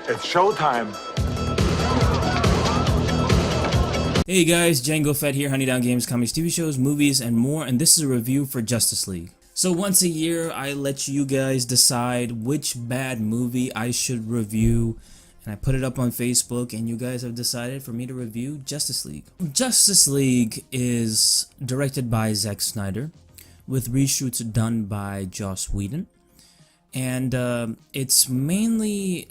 It's showtime. Hey guys, Django Fett here, Honey Down Games, comics, TV shows, movies, and more, and this is a review for Justice League. So once a year, I let you guys decide which bad movie I should review, and I put it up on Facebook, and you guys have decided for me to review Justice League. Justice League is directed by Zack Snyder, with reshoots done by Joss Whedon, and it's mainly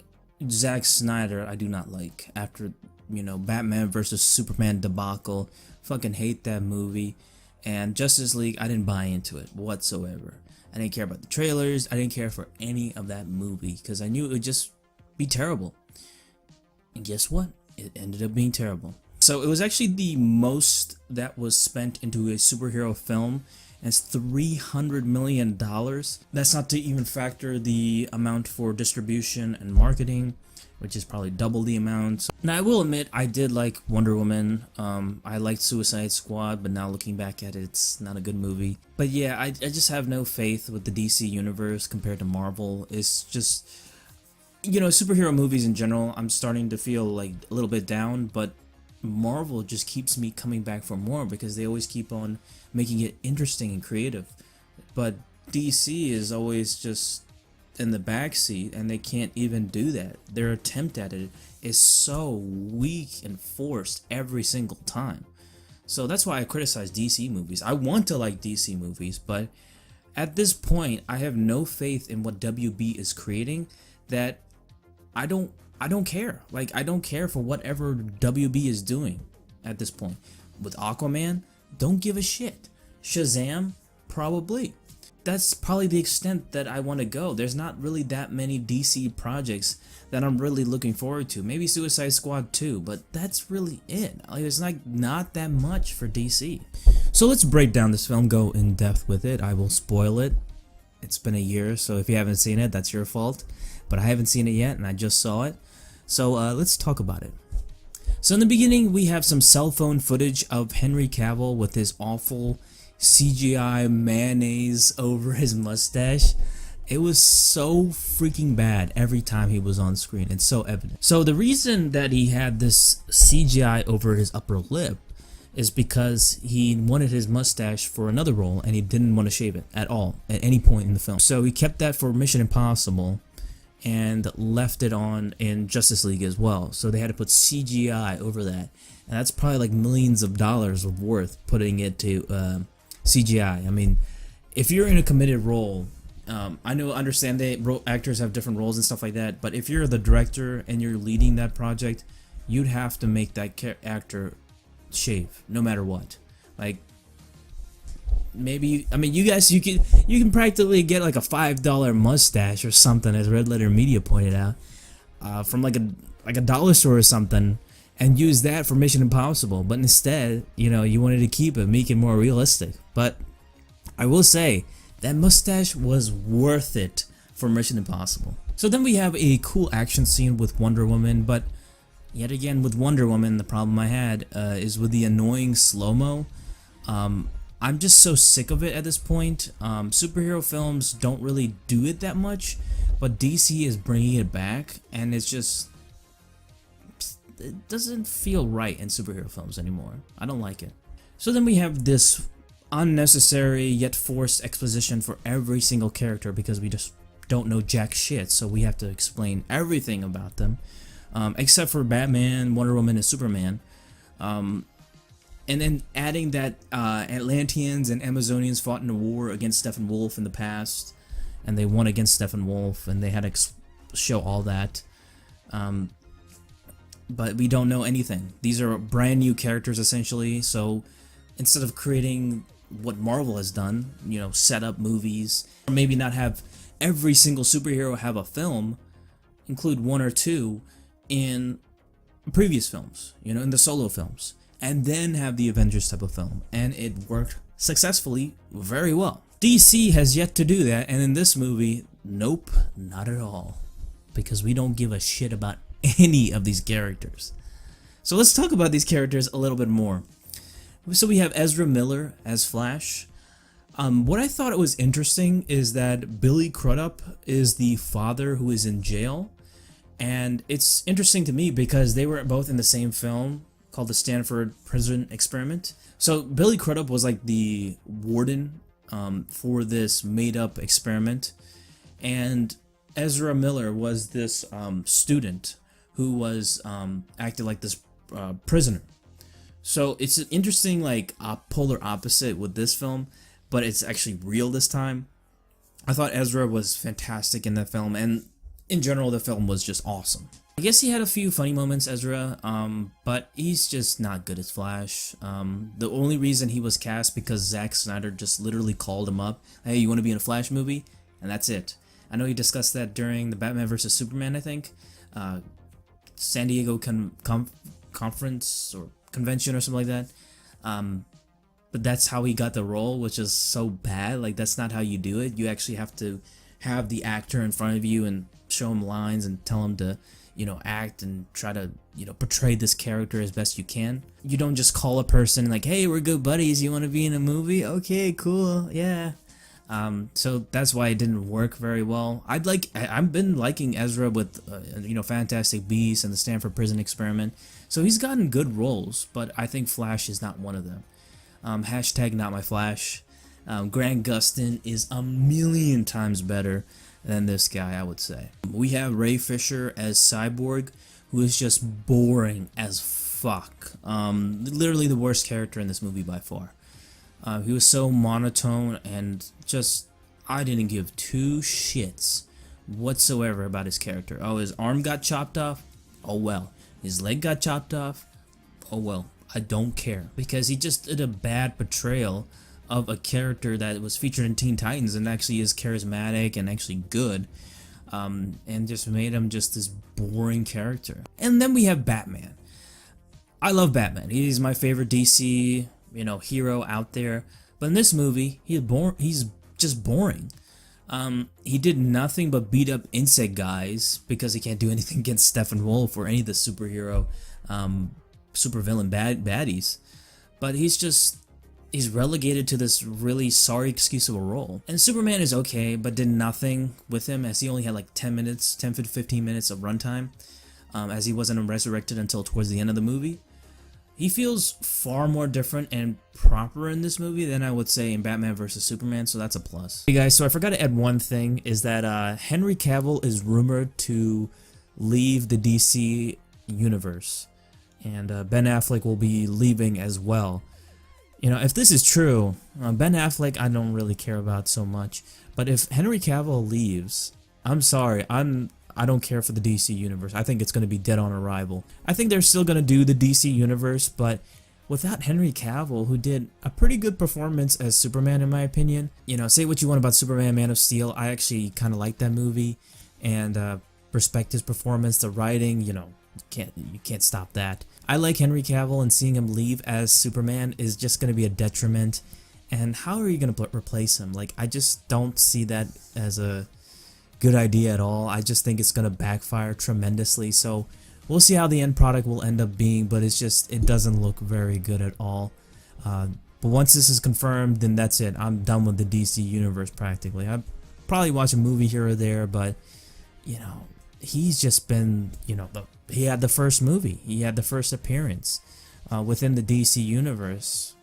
Zack Snyder I do not like. After, you know, Batman vs Superman debacle, fucking hate that movie. And Justice League, I didn't buy into it whatsoever. I didn't care about the trailers, I didn't care for any of that movie, because I knew it would just be terrible. And guess what? It ended up being terrible. So it was actually the most that was spent into a superhero film, and it's $300 million. That's not to even factor the amount for distribution and marketing, which is probably double the amount. Now I will admit I did like Wonder Woman. I liked Suicide Squad, but now looking back at it, it's not a good movie. But yeah, I just have no faith with the DC universe compared to Marvel. It's just, you know, superhero movies in general, I'm starting to feel like a little bit down, but Marvel just keeps me coming back for more because they always keep on making it interesting and creative. But DC is always just in the backseat, and they can't even do that. Their attempt at it is so weak and forced every single time. So that's why I criticize DC movies. I want to like DC movies, but at this point I have no faith in what WB is creating, that I don't care. Like, I don't care for whatever WB is doing at this point. With Aquaman, don't give a shit. Shazam, probably. That's probably the extent that I want to go. There's not really that many DC projects that I'm really looking forward to. Maybe Suicide Squad 2, but that's really it. Like, it's like not that much for DC. So let's break down this film, go in depth with it. I will spoil it. It's been a year, so if you haven't seen it, that's your fault. But I haven't seen it yet, and I just saw it. So let's talk about it. So in the beginning, we have some cell phone footage of Henry Cavill with his awful CGI mayonnaise over his mustache. It was so freaking bad every time he was on screen. It's so evident. So the reason that he had this CGI over his upper lip is because he wanted his mustache for another role, and he didn't want to shave it at all at any point in the film. So he kept that for Mission Impossible and left it on in Justice League as well. So they had to put CGI over that, and that's probably like millions of dollars worth putting it to CGI. I mean, if you're in a committed role, I understand that actors have different roles and stuff like that, but if you're the director and you're leading that project, you'd have to make that actor shave no matter what. Like, maybe, I mean, you can practically get like a $5 mustache or something, as Red Letter Media pointed out, from like a dollar store or something, and use that for Mission Impossible. But instead, you know, you wanted to keep it, make it more realistic. But I will say that mustache was worth it for Mission Impossible. So then we have a cool action scene with Wonder Woman, but yet again with Wonder Woman, the problem I had is with the annoying slow-mo. I'm just so sick of it at this point. Superhero films don't really do it that much, but DC is bringing it back, and it's just, it doesn't feel right in superhero films anymore. I don't like it. So then we have this unnecessary yet forced exposition for every single character, because we just don't know jack shit, so we have to explain everything about them, except for Batman, Wonder Woman, and Superman. And then adding that Atlanteans and Amazonians fought in a war against Steppenwolf in the past, and they won against Steppenwolf, and they had to show all that. But we don't know anything. These are brand new characters essentially, so instead of creating what Marvel has done, you know, set up movies, or maybe not have every single superhero have a film, include one or two in previous films, you know, in the solo films, and then have the Avengers type of film, and it worked successfully very well. DC has yet to do that, and in this movie, nope, not at all, because we don't give a shit about any of these characters. So let's talk about these characters a little bit more. So we have Ezra Miller as Flash. What I thought was interesting is that Billy Crudup is the father who is in jail, And it's interesting to me because they were both in the same film called the Stanford Prison Experiment. So Billy Crudup was like the warden for this made-up experiment, and Ezra Miller was this student who was acted like this prisoner. So it's an interesting like polar opposite with this film, but it's actually real this time. I thought Ezra was fantastic in that film, and in general the film was just awesome. I guess he had a few funny moments, Ezra, but he's just not good as Flash. The only reason he was cast because Zack Snyder just literally called him up, hey, you want to be in a Flash movie? And that's it. I know he discussed that during the Batman vs. Superman, I think. San Diego conference or convention or something like that. But that's how he got the role, which is so bad. Like, that's not how you do it. You actually have to have the actor in front of you and show him lines and tell him to, you know, act and try to, you know, portray this character as best you can. You don't just call a person like, hey, we're good buddies, you want to be in a movie? Okay, cool, yeah. So that's why it didn't work very well. I've been liking Ezra with, you know, Fantastic Beasts and the Stanford Prison Experiment. So he's gotten good roles, but I think Flash is not one of them. Hashtag not my Flash. Grant Gustin is a million times better than this guy, I would say. We have Ray Fisher as Cyborg, who is just boring as fuck. Literally the worst character in this movie by far. He was so monotone and just, I didn't give two shits whatsoever about his character. Oh, his arm got chopped off? Oh well. His leg got chopped off? Oh well. I don't care, because he just did a bad portrayal of a character that was featured in Teen Titans and actually is charismatic and actually good, and just made him just this boring character. And then we have Batman. I love Batman. He's my favorite DC, you know, hero out there. But in this movie, he's just boring. He did nothing but beat up insect guys because he can't do anything against Steppenwolf or any of the superhero supervillain baddies, but he's relegated to this really sorry excuse of a role. And Superman is okay, but did nothing with him, as he only had like 10 to 15 minutes of runtime, as he wasn't resurrected until towards the end of the movie. He feels far more different and proper in this movie than I would say in Batman vs. Superman, so that's a plus. Hey guys, so I forgot to add one thing, is that Henry Cavill is rumored to leave the DC universe. And Ben Affleck will be leaving as well. You know, if this is true, Ben Affleck I don't really care about so much. But if Henry Cavill leaves, I'm sorry, I don't care for the DC universe. I think it's going to be dead on arrival. I think they're still going to do the DC universe, but without Henry Cavill, who did a pretty good performance as Superman in my opinion. You know, say what you want about Superman Man of Steel, I actually kind of like that movie and respect his performance, the writing, you know. You can't stop that. I like Henry Cavill, and seeing him leave as Superman is just going to be a detriment. And how are you going to replace him? Like, I just don't see that as a good idea at all. I just think it's going to backfire tremendously. So we'll see how the end product will end up being, but it doesn't look very good at all. But once this is confirmed, then that's it. I'm done with the DC universe practically. I'll probably watch a movie here or there, but you know, he's just been, you know, he had the first movie, he had the first appearance within the DC universe,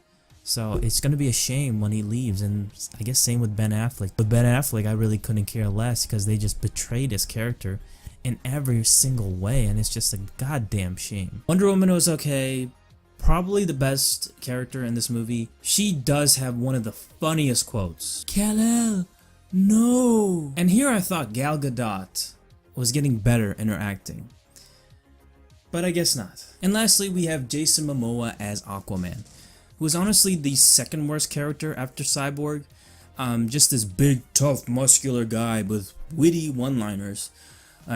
so it's gonna be a shame when he leaves. And I guess same with Ben Affleck. With Ben Affleck, I really couldn't care less because they just betrayed his character in every single way, and it's just a goddamn shame. Wonder Woman was okay, probably the best character in this movie. She does have one of the funniest quotes, "Kal-El, no!" And here I thought Gal Gadot was getting better in her acting, but I guess not. And lastly, we have Jason Momoa as Aquaman, who is honestly the second worst character after Cyborg. Just this big, tough, muscular guy with witty one-liners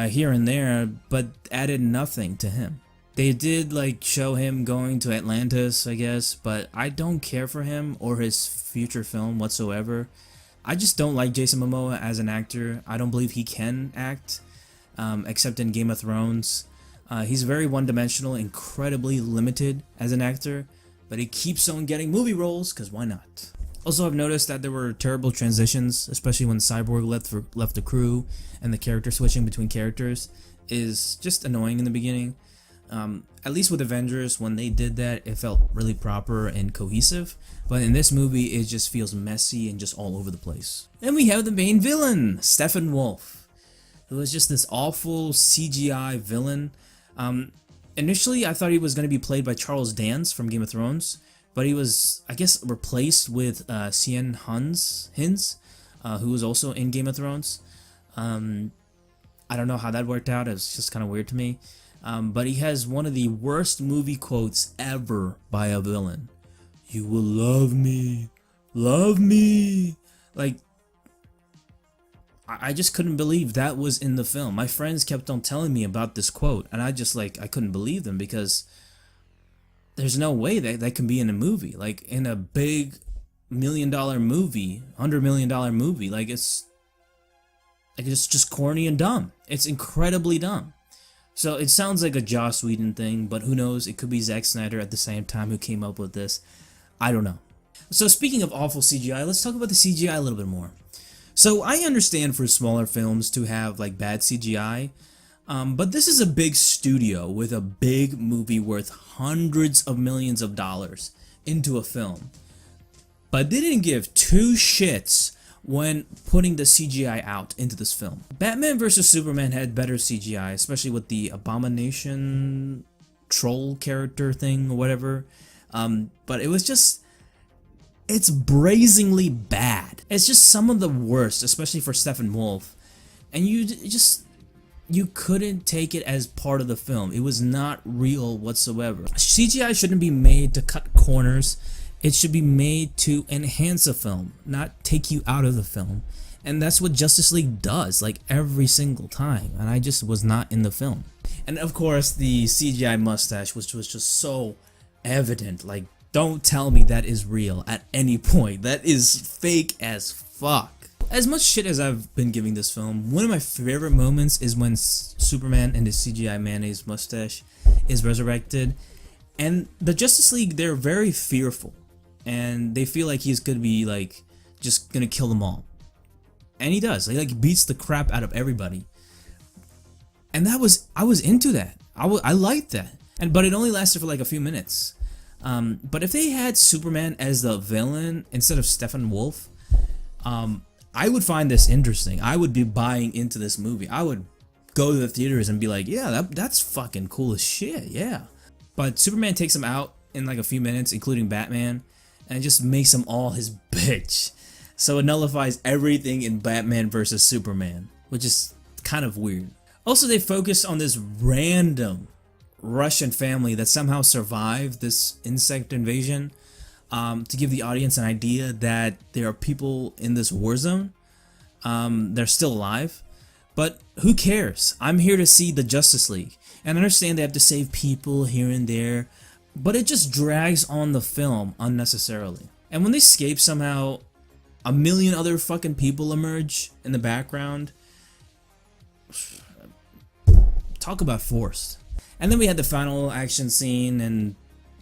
here and there, but added nothing to him. They did like show him going to Atlantis, I guess, but I don't care for him or his future film whatsoever. I just don't like Jason Momoa as an actor. I don't believe he can act, except in Game of Thrones. He's very one-dimensional, incredibly limited as an actor, but he keeps on getting movie roles, because why not? Also, I've noticed that there were terrible transitions, especially when Cyborg left the crew, and the character switching between characters is just annoying in the beginning. At least with Avengers, when they did that, it felt really proper and cohesive. But in this movie, it just feels messy and just all over the place. Then we have the main villain, Steppenwolf, who was just this awful CGI villain. Initially, I thought he was going to be played by Charles Dance from Game of Thrones, but he was, I guess, replaced with Cien Hins, who was also in Game of Thrones. I don't know how that worked out. It was just kind of weird to me. But he has one of the worst movie quotes ever by a villain. "You will love me. Love me." Like, I just couldn't believe that was in the film. My friends kept on telling me about this quote, and I couldn't believe them, because there's no way that can be in a movie. Like, in a big $1 million movie, $100 million movie, it's just corny and dumb. It's incredibly dumb. So it sounds like a Joss Whedon thing, but who knows? It could be Zack Snyder at the same time who came up with this. I don't know. So speaking of awful CGI, let's talk about the CGI a little bit more. So I understand for smaller films to have bad CGI, but this is a big studio with a big movie worth hundreds of millions of dollars into a film. But they didn't give two shits when putting the CGI out into this film. Batman vs Superman had better CGI, especially with the Abomination troll character thing or whatever. But it was just, it's brazenly bad. It's just some of the worst, especially for Steppenwolf. And you couldn't take it as part of the film. It was not real whatsoever. CGI shouldn't be made to cut corners. It should be made to enhance a film, not take you out of the film. And that's what Justice League does, every single time. And I just was not in the film. And of course, the CGI mustache, which was just so evident. Don't tell me that is real at any point. That is fake as fuck. As much shit as I've been giving this film, one of my favorite moments is when Superman and his CGI mayonnaise mustache is resurrected. And the Justice League, they're very fearful. And they feel like he's gonna be just gonna kill them all. And he does. He beats the crap out of everybody. And I was into that. I liked that. But it only lasted for a few minutes. But if they had Superman as the villain instead of Steppenwolf, I would find this interesting. I would be buying into this movie. I would go to the theaters and be like, yeah, that's fucking cool as shit, yeah. But Superman takes him out in a few minutes, including Batman, and just makes them all his bitch. So it nullifies everything in Batman vs Superman, which is kind of weird. Also, they focus on this random Russian family that somehow survived this insect invasion, to give the audience an idea that there are people in this war zone. They're still alive, but who cares? I'm here to see the Justice League, and I understand they have to save people here and there, but it just drags on the film unnecessarily. And when they escape, somehow a million other fucking people emerge in the background. Talk about forced. And then we had the final action scene, and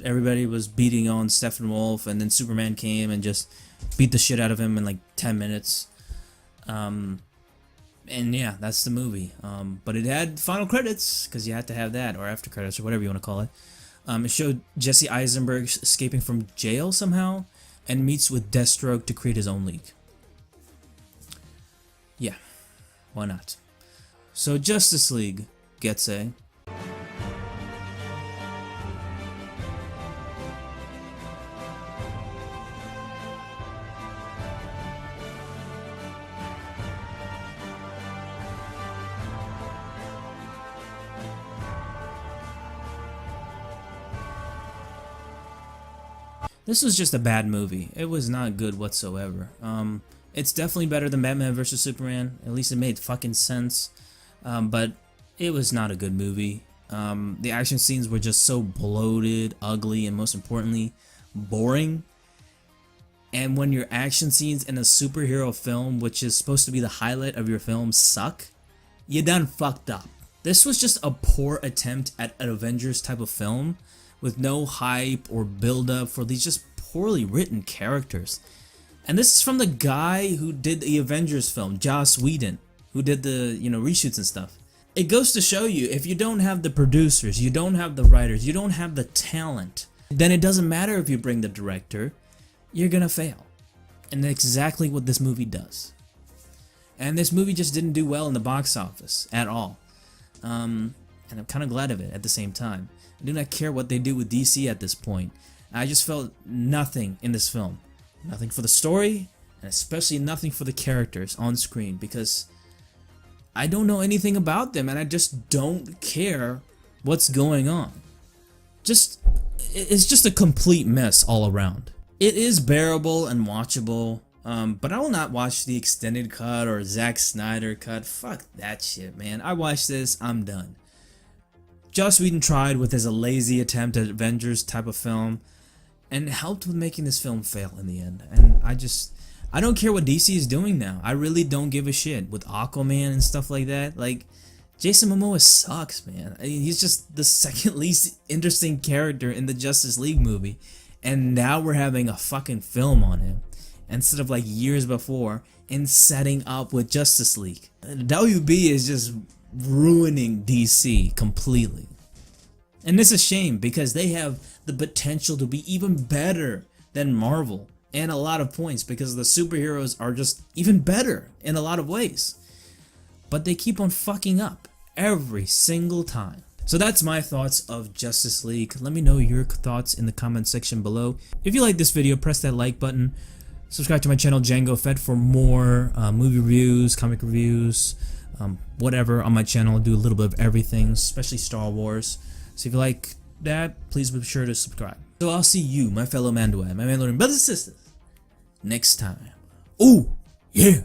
everybody was beating on Steppenwolf, and then Superman came and just beat the shit out of him in 10 minutes. And yeah, that's the movie. But it had final credits, because you had to have that, or after credits, or whatever you want to call it. It showed Jesse Eisenberg escaping from jail somehow, and meets with Deathstroke to create his own league. Yeah, why not? So Justice League gets a... This was just a bad movie. It was not good whatsoever. It's definitely better than Batman vs Superman. At least it made fucking sense. But it was not a good movie. The action scenes were just so bloated, ugly, and most importantly, boring. And when your action scenes in a superhero film, which is supposed to be the highlight of your film, suck, you done fucked up. This was just a poor attempt at an Avengers type of film, with no hype or build-up for these just poorly written characters. And this is from the guy who did the Avengers film, Joss Whedon, who did the, reshoots and stuff. It goes to show you, if you don't have the producers, you don't have the writers, you don't have the talent, then it doesn't matter if you bring the director, you're gonna fail. And that's exactly what this movie does. And this movie just didn't do well in the box office at all. And I'm kind of glad of it at the same time. I do not care what they do with DC at this point. I just felt nothing in this film. Nothing for the story, and especially nothing for the characters on screen, because I don't know anything about them and I just don't care what's going on. It's just a complete mess all around. It is bearable and watchable, but I will not watch the extended cut or Zack Snyder cut. Fuck that shit, man. I watched this, I'm done. Joss Whedon tried with his lazy attempt at Avengers type of film and helped with making this film fail in the end. And I don't care what DC is doing now. I really don't give a shit with Aquaman and stuff like that. Like, Jason Momoa sucks, man. I mean, he's just the second least interesting character in the Justice League movie. And now we're having a fucking film on him instead of like years before in setting up with Justice League. WB is just ruining DC completely. And this is a shame because they have the potential to be even better than Marvel in a lot of points because the superheroes are just even better in a lot of ways. But they keep on fucking up every single time. So that's my thoughts of Justice League. Let me know your thoughts in the comment section below. If you like this video, press that like button. Subscribe to my channel, Django Fett, for more movie reviews, comic reviews, whatever on my channel. I do a little bit of everything, especially Star Wars. So if you like that, please be sure to subscribe. So I'll see you, my fellow Mandalorian, my Mandalorian brothers and sisters, next time. Ooh, yeah!